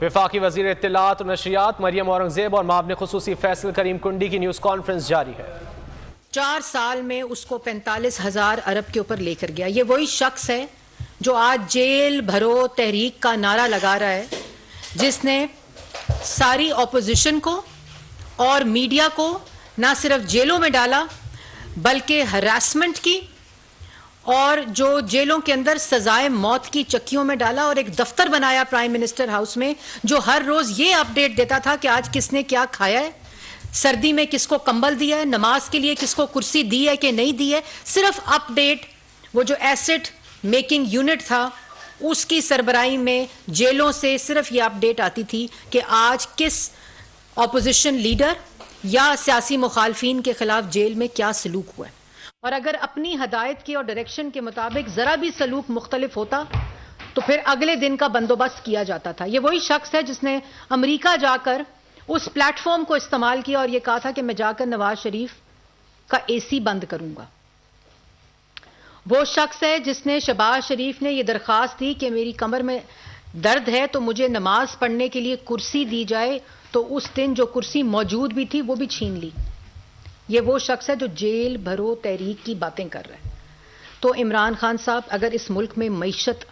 وفاقی وزیر اطلاعات و نشریات مریم اورنگزیب اور معاون خصوصی فیصل کریم کنڈی کی نیوز کانفرنس جاری ہے۔ 4 سال میں اس کو 45,000 ارب کے اوپر لے کر گیا۔ یہ وہی شخص ہے جو آج جیل بھرو تحریک کا نعرہ لگا رہا ہے، جس نے ساری اپوزیشن کو اور میڈیا کو نہ صرف جیلوں میں ڈالا بلکہ ہراسمنٹ کی، اور جو جیلوں کے اندر سزائے موت کی چکیوں میں ڈالا، اور ایک دفتر بنایا پرائم منسٹر ہاؤس میں جو ہر روز یہ اپڈیٹ دیتا تھا کہ آج کس نے کیا کھایا ہے، سردی میں کس کو کمبل دیا ہے، نماز کے لیے کس کو کرسی دی ہے کہ نہیں دی ہے، صرف اپڈیٹ۔ وہ جو ایسٹ میکنگ یونٹ تھا اس کی سربراہی میں جیلوں سے صرف یہ اپڈیٹ آتی تھی کہ آج کس اپوزیشن لیڈر یا سیاسی مخالفین کے خلاف جیل میں کیا سلوک ہوا ہے، اور اگر اپنی ہدایت کی اور ڈائریکشن کے مطابق ذرا بھی سلوک مختلف ہوتا تو پھر اگلے دن کا بندوبست کیا جاتا تھا۔ یہ وہی شخص ہے جس نے امریکہ جا کر اس پلیٹ فارم کو استعمال کیا اور یہ کہا تھا کہ میں جا کر نواز شریف کا اے سی بند کروں گا۔ وہ شخص ہے جس نے شہباز شریف نے یہ درخواست دی کہ میری کمر میں درد ہے تو مجھے نماز پڑھنے کے لیے کرسی دی جائے، تو اس دن جو کرسی موجود بھی تھی وہ بھی چھین لی۔ یہ وہ شخص ہے جو جیل بھرو تحریک کی باتیں کر رہا ہے۔ تو عمران خان صاحب، اگر اس ملک میں معیشت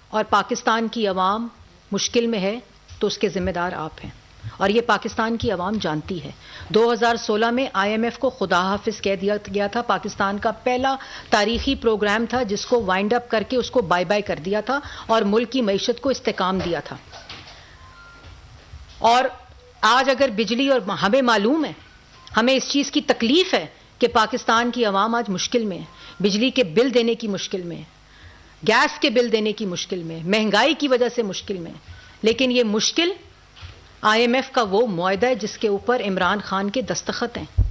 اور پاکستان کی عوام مشکل میں ہے تو اس کے ذمہ دار آپ ہیں، اور یہ پاکستان کی عوام جانتی ہے۔ 2016 میں IMF کو خدا حافظ کہہ دیا گیا تھا۔ پاکستان کا پہلا تاریخی پروگرام تھا جس کو وائنڈ اپ کر کے اس کو بائی بائی کر دیا تھا اور ملک کی معیشت کو استحکام دیا تھا۔ اور آج اگر بجلی، اور ہمیں معلوم ہے، ہمیں اس چیز کی تکلیف ہے کہ پاکستان کی عوام آج مشکل میں ہے، بجلی کے بل دینے کی مشکل میں ہے، گیس کے بل دینے کی مشکل میں ہے، مہنگائی کی وجہ سے مشکل میں ہے، لیکن یہ مشکل IMF کا وہ معاہدہ ہے جس کے اوپر عمران خان کے دستخط ہیں،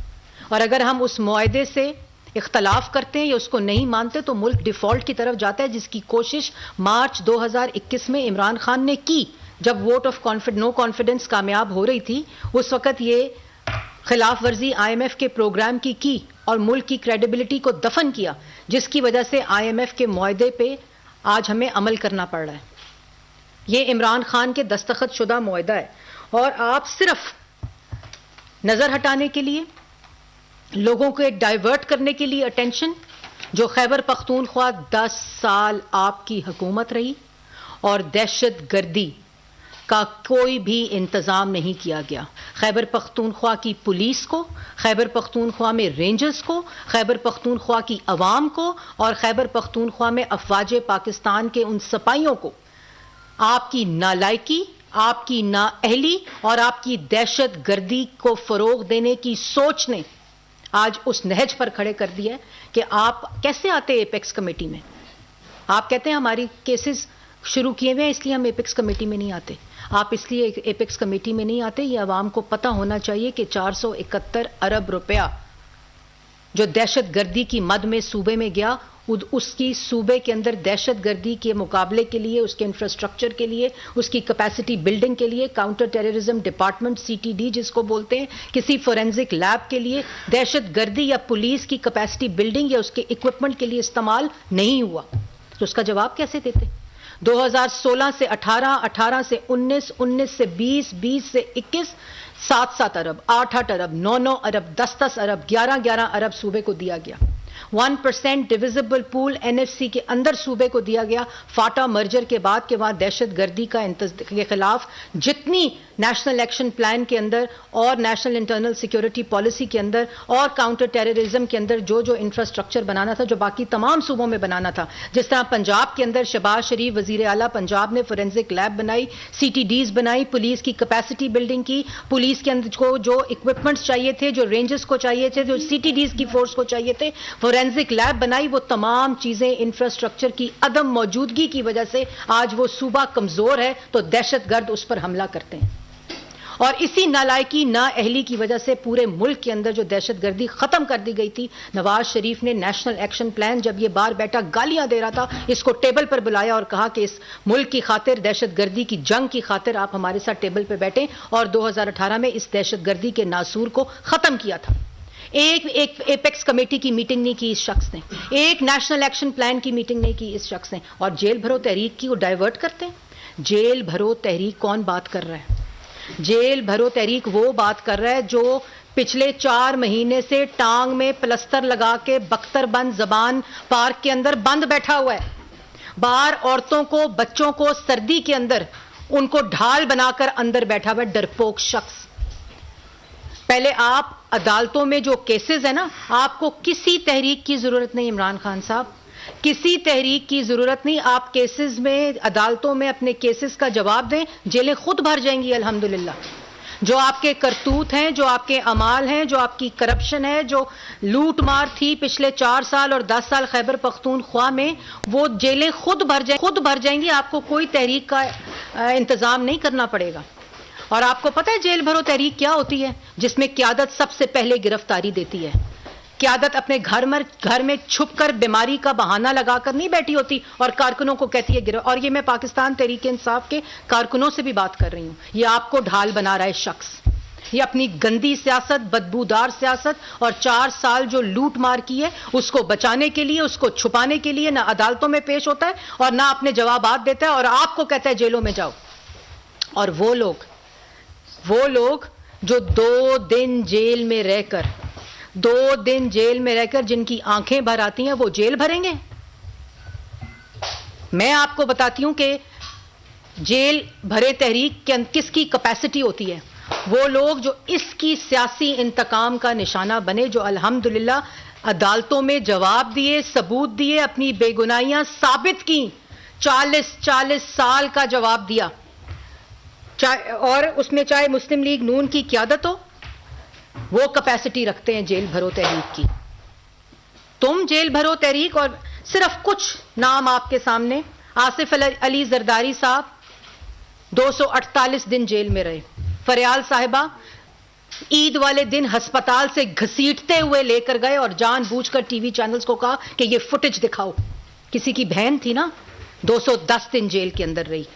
اور اگر ہم اس معاہدے سے اختلاف کرتے ہیں یا اس کو نہیں مانتے تو ملک ڈیفالٹ کی طرف جاتا ہے، جس کی کوشش مارچ 2021 میں عمران خان نے کی جب ووٹ آف نو کانفیڈنس کامیاب ہو رہی تھی۔ اس وقت یہ خلاف ورزی IMF کے پروگرام کی اور ملک کی کریڈیبلٹی کو دفن کیا، جس کی وجہ سے IMF کے معاہدے پہ آج ہمیں عمل کرنا پڑ رہا ہے۔ یہ عمران خان کے دستخط شدہ معاہدہ ہے، اور آپ صرف نظر ہٹانے کے لیے، لوگوں کو ایک ڈائیورٹ کرنے کے لیے اٹینشن، جو خیبر پختونخوا 10 سال آپ کی حکومت رہی اور دہشت گردی کا کوئی بھی انتظام نہیں کیا گیا۔ خیبر پختونخوا کی پولیس کو، خیبر پختونخوا میں رینجرز کو، خیبر پختونخوا کی عوام کو، اور خیبر پختونخوا میں افواج پاکستان کے ان سپاہیوں کو آپ کی نالائکی، آپ کی نااہلی اور آپ کی دہشت گردی کو فروغ دینے کی سوچ نے آج اس نہج پر کھڑے کر دیا ہے کہ آپ کیسے آتے ایپیکس کمیٹی میں؟ آپ کہتے ہیں ہماری کیسز شروع کیے ہوئے ہیں اس لیے ہم ایپیکس کمیٹی میں نہیں آتے۔ آپ اس لیے ایپیکس کمیٹی میں نہیں آتے، یہ عوام کو پتہ ہونا چاہیے کہ 471 ارب روپیہ جو دہشت گردی کی مد میں صوبے میں گیا، اس کی صوبے کے اندر دہشت گردی کے مقابلے کے لیے، اس کے انفراسٹرکچر کے لیے، اس کی کیپیسٹی بلڈنگ کے لیے، کاؤنٹر ٹیررزم ڈپارٹمنٹ CTD جس کو بولتے ہیں، کسی فورینزک لیب کے لیے، دہشت گردی یا پولیس کی کیپیسٹی بلڈنگ یا اس کے اکوپمنٹ کے لیے استعمال نہیں ہوا، تو اس کا جواب کیسے دیتے؟ 2016 سے 18، 18 سے 19، 19 سے 20، 20 سے 21، 7 ارب، 8 ارب، 9 ارب، 10 ارب، 11 ارب صوبے کو دیا گیا۔ 1% ڈویزبل پول NFC کے اندر صوبے کو دیا گیا، فاٹا مرجر کے بعد کہ وہاں دہشت گردی کے خلاف جتنی نیشنل ایکشن پلان کے اندر اور نیشنل انٹرنل سیکیورٹی پالیسی کے اندر اور کاؤنٹر ٹیررزم کے اندر جو انفراسٹرکچر بنانا تھا، جو باقی تمام صوبوں میں بنانا تھا، جس طرح پنجاب کے اندر شہباز شریف وزیر اعلیٰ پنجاب نے فورینزک لیب بنائی، CTDs بنائی، پولیس کی کیپیسٹی بلڈنگ کی، پولیس کے اندر کو جو اکوپمنٹس چاہیے تھے، جو رینجز کو چاہیے تھے، جو CTDs کی فورس کو چاہیے تھے، فورینزک لیب بنائی، وہ تمام چیزیں انفراسٹرکچر کی عدم موجودگی کی وجہ سے آج وہ صوبہ کمزور ہے، تو دہشت گرد اس پر حملہ کرتے ہیں، اور اسی نالائکی نااہلی کی وجہ سے پورے ملک کے اندر جو دہشت گردی ختم کر دی گئی تھی۔ نواز شریف نے نیشنل ایکشن پلان جب یہ بار بیٹھا گالیاں دے رہا تھا، اس کو ٹیبل پر بلایا اور کہا کہ اس ملک کی خاطر، دہشت گردی کی جنگ کی خاطر آپ ہمارے ساتھ ٹیبل پہ بیٹھیں، اور 2018 میں اس دہشت گردی کے ناسور کو ختم کیا تھا۔ ایک ایپیکس کمیٹی کی میٹنگ نہیں کی اس شخص نے، ایک نیشنل ایکشن پلان کی میٹنگ نہیں کی اس شخص نے، اور جیل بھرو تحریک کی وہ ڈائیورٹ کرتے ہیں۔ जेल भरो तहरीक कौन बात कर रहा है? जेल भरो तहरीक वो बात कर रहा है जो पिछले 4 महीने से टांग में प्लस्तर लगा के बख्तरबंद जबान पार्क के अंदर बंद बैठा हुआ है. बाहर औरतों को, बच्चों को सर्दी के अंदर उनको ढाल बनाकर अंदर बैठा हुआ डरपोक शख्स. पहले आप अदालतों में जो केसेस है ना, आपको किसी तहरीक की जरूरत नहीं इमरान खान साहब, किसी तहरीक की जरूरत नहीं. आप केसेस में, अदालतों में अपने केसेस का जवाब दें, जेलें खुद भर जाएंगी अल्हम्दुलिल्लाह. जो आपके करतूत हैं, जो आपके अमाल हैं, जो आपकी करप्शन है, जो लूट मार थी पिछले 4 साल और 10 साल खैबर पख्तूनख्वा में, वो जेलें खुद भर जाएंगी. आपको कोई तहरीक का इंतजाम नहीं करना पड़ेगा. और आपको पता है जेल भरो तहरीक क्या होती है? जिसमें क़यादत सबसे पहले गिरफ्तारी देती है. क़यादत अपने घर में छुपकर बीमारी का बहाना लगाकर नहीं बैठी होती और कारकुनों को कहती है और ये मैं पाकिस्तान तहरीक इंसाफ के कारकुनों से भी बात कर रही हूं. ये आपको ढाल बना रहा है शख्स. ये अपनी गंदी सियासत, बदबूदार सियासत और 4 साल जो लूट मार की है, उसको बचाने के लिए, उसको छुपाने के लिए ना अदालतों में पेश होता है और ना अपने जवाबात देता है और आपको कहता है जेलों में जाओ. और वो लोग जो 2 दिन जेल में रहकर जिनकी आंखें भर आती हैं, वो जेल भरेंगे? मैं आपको बताती हूं कि जेल भरे तहरीक किसकी कैपेसिटी होती है. वो लोग जो इसकी सियासी इंतकाम का निशाना बने, जो अल्हम्दुलिल्लाह अदालतों में जवाब दिए, सबूत दिए, अपनी बेगुनाहियां साबित की. 40 साल का जवाब दिया, और उसमें चाहे मुस्लिम लीग नून की क़यादत हो, वो कैपेसिटी रखते हैं जेल भरो तहरीक की. तुम जेल भरो तहरीक, और सिर्फ कुछ नाम आपके सामने. आसिफ अली जरदारी साहब 248 दिन जेल में रहे. फरियाल साहिबा ईद वाले दिन अस्पताल से घसीटते हुए लेकर गए और जानबूझकर टीवी चैनल्स को कहा कि ये फुटेज दिखाओ. किसी की बहन थी ना, 210 दिन जेल के अंदर रही.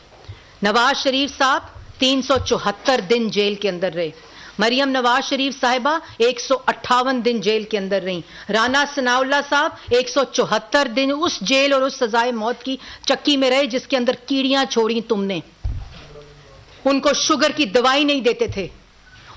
नवाज शरीफ साहब 374 दिन जेल के अंदर रहे. मरियम नवाज शरीफ साहिबा 158 दिन जेल के अंदर रही. राना सनाउल्लाह साहब 174 दिन उस जेल और उस सजाए मौत की चक्की में रहे जिसके अंदर कीड़ियां छोड़ी तुमने. उनको शुगर की दवाई नहीं देते थे.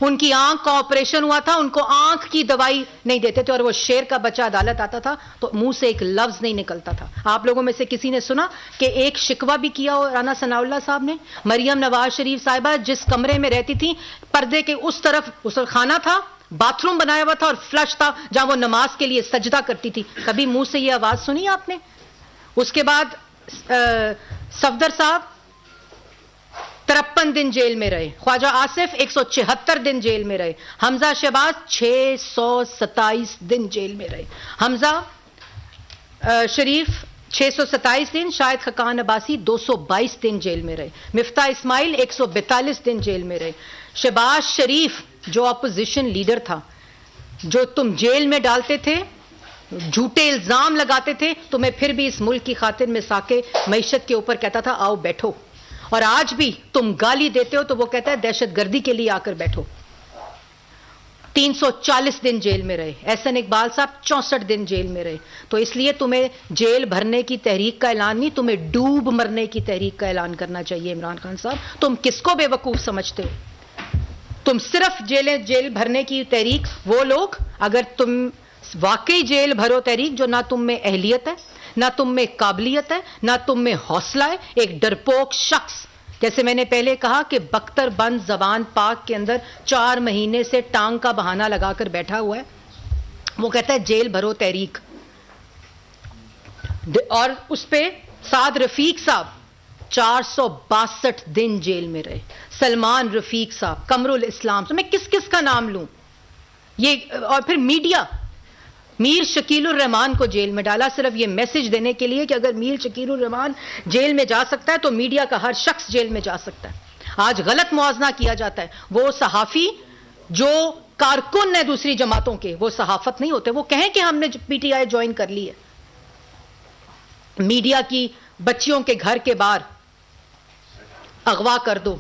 उनकी आंख का ऑपरेशन हुआ था, उनको आंख की दवाई नहीं देते थे. और वो शेर का बच्चा अदालत आता था तो मुंह से एक लफ्ज नहीं निकलता था. आप लोगों में से किसी ने सुना कि एक शिकवा भी किया हो राना सनाउल्लाह साहब ने? मरियम नवाज शरीफ साहिबा जिस कमरे में रहती थी, पर्दे के उस तरफ उस खाना था, बाथरूम बनाया हुआ था और फ्लश था जहां वो नमाज के लिए सजदा करती थी. कभी मुंह से ये आवाज सुनी आपने? उसके बाद सफदर साहब 53 दिन जेल में रहे. ख्वाजा आसिफ 176 दिन जेल में रहे. हमजा शहबाज 627 दिन जेल में रहे. हमजा शरीफ 627 दिन. शाहिद खकान अब्बासी 222 दिन जेल में रहे. मिफ्ता इस्माइल 142 दिन जेल में रहे. शहबाज शरीफ जो अपोजिशन लीडर था, जो तुम जेल में डालते थे, झूठे इल्जाम लगाते थे, तुम्हें फिर भी इस मुल्क की खातिर में साके मईशत के ऊपर कहता था आओ बैठो. और आज भी तुम गाली देते हो तो वो कहता है दहशतगर्दी के लिए आकर बैठो. 340 दिन जेल में रहे. एहसन इकबाल साहब 64 दिन जेल में रहे. तो इसलिए तुम्हें जेल भरने की तहरीक का ऐलान नहीं, तुम्हें डूब मरने की तहरीक का ऐलान करना चाहिए इमरान खान साहब. तुम किसको बेवकूफ समझते हो? तुम सिर्फ जेल भरने की तहरीक, वो लोग, अगर तुम वाकई जेल भरो तहरीक, जो ना तुम में अहलियत है, ना तुम में काबिलियत है, ना तुम में हौसला है, एक डरपोक शख्स, जैसे मैंने पहले कहा कि बख्तर बंद जबान पाक के अंदर 4 महीने से टांग का बहाना लगाकर बैठा हुआ है, वो कहता है जेल भरो तहरीक. और उस पे साद रफीक साहब 462 दिन जेल में रहे. सलमान रफीक साहब, कमरुल इस्लाम, तो मैं किस किस का नाम लूं ये. और फिर मीडिया, मीर शकीलुर रहमान को जेल में डाला सिर्फ ये मैसेज देने के लिए कि अगर मीर शकीलुर रहमान जेल में जा सकता है तो मीडिया का हर शख्स जेल में जा सकता है. आज गलत मुआवजा किया जाता है. वो सहाफी जो कारकुन है दूसरी जमातों के, वो सहाफत नहीं होते. वो कहें कि हमने पीटीआई ज्वाइन कर ली है. मीडिया की बच्चियों के घर के बाहर अगवा कर दो,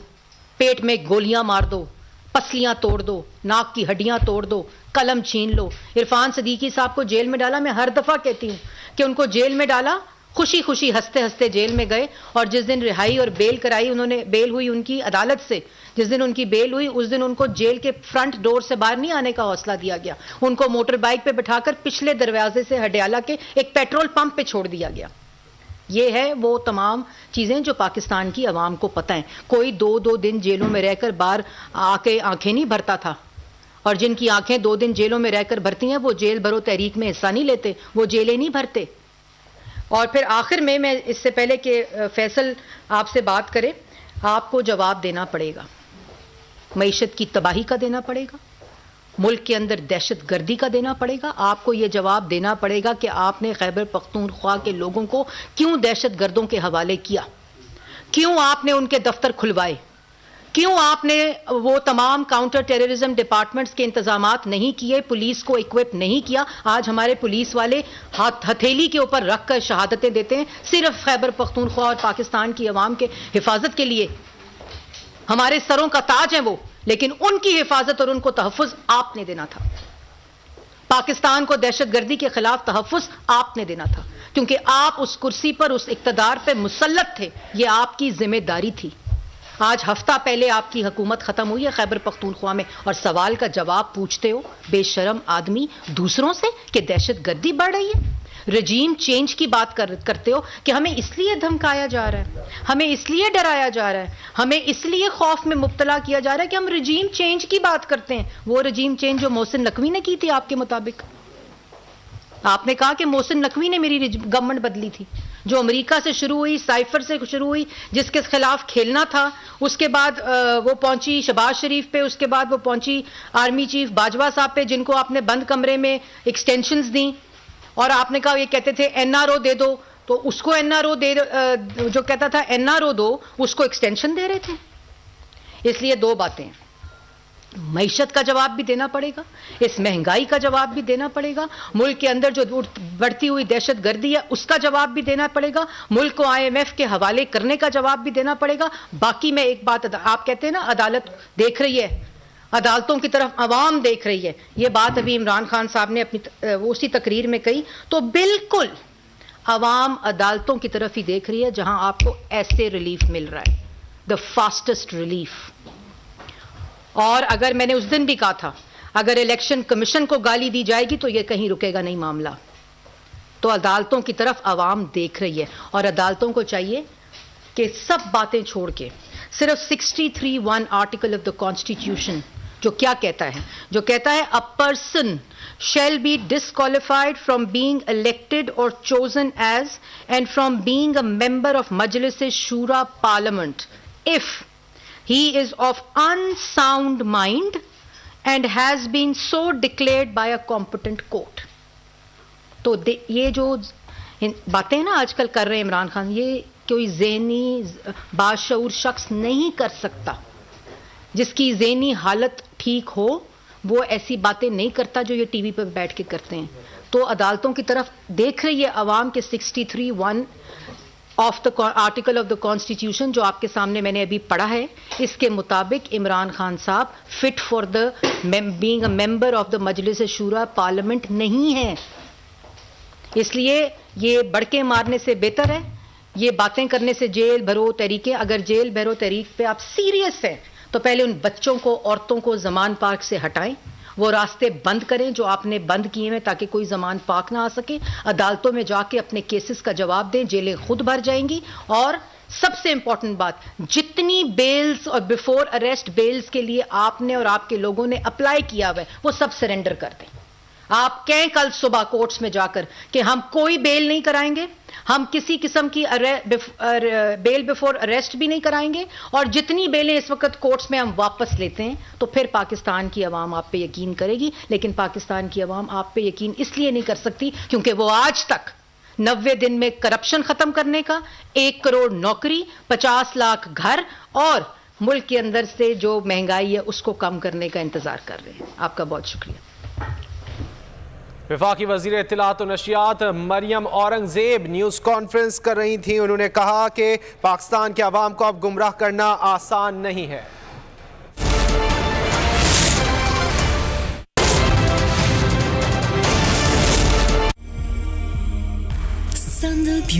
पेट में गोलियां मार दो, पसलियां तोड़ दो, नाक की हड्डियां तोड़ दो, कलम छीन लो. इरफान सदीकी साहब को जेल में डाला. मैं हर दफा कहती हूं कि उनको जेल में डाला खुशी खुशी हंसते हंसते जेल में गए, और जिस दिन रिहाई और बेल कराई उन्होंने, बेल हुई उनकी अदालत से, जिस दिन उनकी बेल हुई उस दिन उनको जेल के फ्रंट डोर से बाहर नहीं आने का हौसला दिया गया, उनको मोटर बाइक पे बिठाकर पिछले दरवाजे से हडियाला के एक पेट्रोल पंप पे छोड़ दिया गया। ये है वो तमाम चीजें जो पाकिस्तान की आवाम को पता है। कोई 2-2 दिन जेलों में रहकर बाहर आके आंखें नहीं भरता था, और जिनकी आंखें 2 दिन जेलों में रहकर भरती हैं वो जेल भरो तहरीक में हिस्सा नहीं लेते, वो जेलें नहीं भरते। और फिर आखिर में मैं इससे पहले कि फैसल आपसे बात करें, आपको जवाब देना पड़ेगा, मईशत की तबाही का देना पड़ेगा, मुल्क के अंदर दहशत गर्दी का देना पड़ेगा। आपको यह जवाब देना पड़ेगा कि आपने खैबर पख्तूनख्वा के लोगों को क्यों दहशत गर्दों के हवाले किया, क्यों आपने उनके दफ्तर खुलवाए, क्यों आपने वो तमाम काउंटर टेररिज्म डिपार्टमेंट्स के इंतजामात नहीं किए, पुलिस को इक्विप नहीं किया। आज हमारे पुलिस वाले हथेली के ऊपर रख कर शहादतें देते हैं सिर्फ खैबर पख्तूनख्वा और पाकिस्तान की आवाम के हिफाजत के लिए। हमारे सरों का ताज है वो, लेकिन उनकी हिफाजत और उनको तहफ़्फ़ुज़ आपने देना था। पाकिस्तान को दहशतगर्दी के खिलाफ तहफ़्फ़ुज़ आपने देना था, क्योंकि आप उस कुर्सी पर, उस इक़्तिदार पे मुसल्लत थे, ये आपकी जिम्मेदारी थी। आज हफ्ता पहले आपकी हुकूमत खत्म हुई है खैबर पख्तूनख्वा में, और सवाल का जवाब पूछते हो बेशरम आदमी दूसरों से कि दहशतगर्दी बढ़ रही है। रजीम चेंज की बात करते हो कि हमें इसलिए धमकाया जा रहा है, हमें इसलिए डराया जा रहा है, हमें इसलिए खौफ में मुब्तला किया जा रहा है कि हम रजीम चेंज की बात करते हैं। वो रजीम चेंज जो मोहसिन नकवी ने की थी आपके मुताबिक, आपने कहा कि मोहसिन नकवी ने मेरी गवर्नमेंट बदली थी, जो अमेरिका से शुरू हुई, साइफर से शुरू हुई, जिसके खिलाफ खेलना था, उसके बाद वो पहुंची शहबाज शरीफ पे, उसके बाद वो पहुंची आर्मी चीफ बाजवा साहब पे, जिनको आपने बंद कमरे में एक्सटेंशंस दी, और आपने कहा ये कहते थे एनआरओ दे दो, तो उसको एनआरओ दे, जो कहता था एनआरओ दो, उसको एक्सटेंशन दे रहे थे। इसलिए 2 बातें, मईशत का जवाब भी देना पड़ेगा, इस महंगाई का जवाब भी देना पड़ेगा, मुल्क के अंदर जो बढ़ती हुई दहशत गर्दी है उसका जवाब भी देना पड़ेगा, मुल्क को IMF के हवाले करने का जवाब भी देना पड़ेगा। बाकी मैं एक बात, आप कहते हैं ना अदालत देख रही है, अदालतों की तरफ अवाम देख रही है, ये बात अभी इमरान खान साहब ने अपनी उसी तकरीर में कही, तो बिल्कुल अवाम अदालतों की तरफ ही देख रही है जहां आपको ऐसे रिलीफ मिल रहा है, द फास्टेस्ट रिलीफ। और अगर मैंने उस दिन भी कहा था, अगर इलेक्शन कमीशन को गाली दी जाएगी तो ये कहीं रुकेगा नहीं मामला। तो अदालतों की तरफ अवाम देख रही है, और अदालतों को चाहिए कि सब बातें छोड़ के सिर्फ 63(1) आर्टिकल ऑफ द कॉन्स्टिट्यूशन जो क्या कहता है, जो कहता है a person shall be disqualified from being elected or chosen as and from being a member of Majlis-e-Shura Parliament if he is of unsound mind and has been so declared by a competent court. तो ये जो बातें ना आजकल कर रहे हैं इमरान खान, ये कोई ज़हनी बाशऊर शख्स नहीं कर सकता। जिसकी ज़हनी हालत ठीक हो वो ऐसी बातें नहीं करता जो ये टीवी पर बैठ के करते हैं। तो अदालतों की तरफ देख रही है अवाम के 63(1) of the article of the constitution जो आपके सामने मैंने अभी पढ़ा है, इसके मुताबिक इमरान खान साहब fit for the being a member of the Majlis Shura parliament नहीं है। इसलिए ये बड़के मारने से बेहतर है ये बातें करने से जेल भरो तरीके। अगर जेल भरो तरीक पे आप सीरियस हैं तो पहले उन बच्चों को, औरतों को जमान पार्क से हटाएं, वो रास्ते बंद करें जो आपने बंद किए हैं ताकि कोई जमान पार्क ना आ सके। अदालतों में जाके अपने केसेस का जवाब दें, जेलें खुद भर जाएंगी। और सबसे इंपॉर्टेंट बात, जितनी बेल्स और बिफोर अरेस्ट बेल्स के लिए आपने और आपके लोगों ने अप्लाई किया हुआ है वो सब सरेंडर कर दें। आप कहें कल सुबह कोर्ट्स में जाकर कि हम कोई बेल नहीं कराएंगे, हम किसी किस्म की बेल बिफोर अरेस्ट भी नहीं कराएंगे, और जितनी बेलें इस वक्त कोर्ट्स में हम वापस लेते हैं, तो फिर पाकिस्तान की आवाम आप पे यकीन करेगी। लेकिन पाकिस्तान की आवाम आप पे यकीन इसलिए नहीं कर सकती क्योंकि वो आज तक 90 दिन में करप्शन खत्म करने का, 1 करोड़ नौकरी, 50 लाख घर और मुल्क के अंदर से जो महंगाई है उसको कम करने का इंतजार कर रहे हैं। आपका बहुत शुक्रिया। वफाकी वज़ीर इत्तलात और नशियात मरियम औरंगज़ेब न्यूज़ कॉन्फ्रेंस कर रही थी। उन्होंने कहा कि पाकिस्तान के अवाम को अब गुमराह करना आसान नहीं है।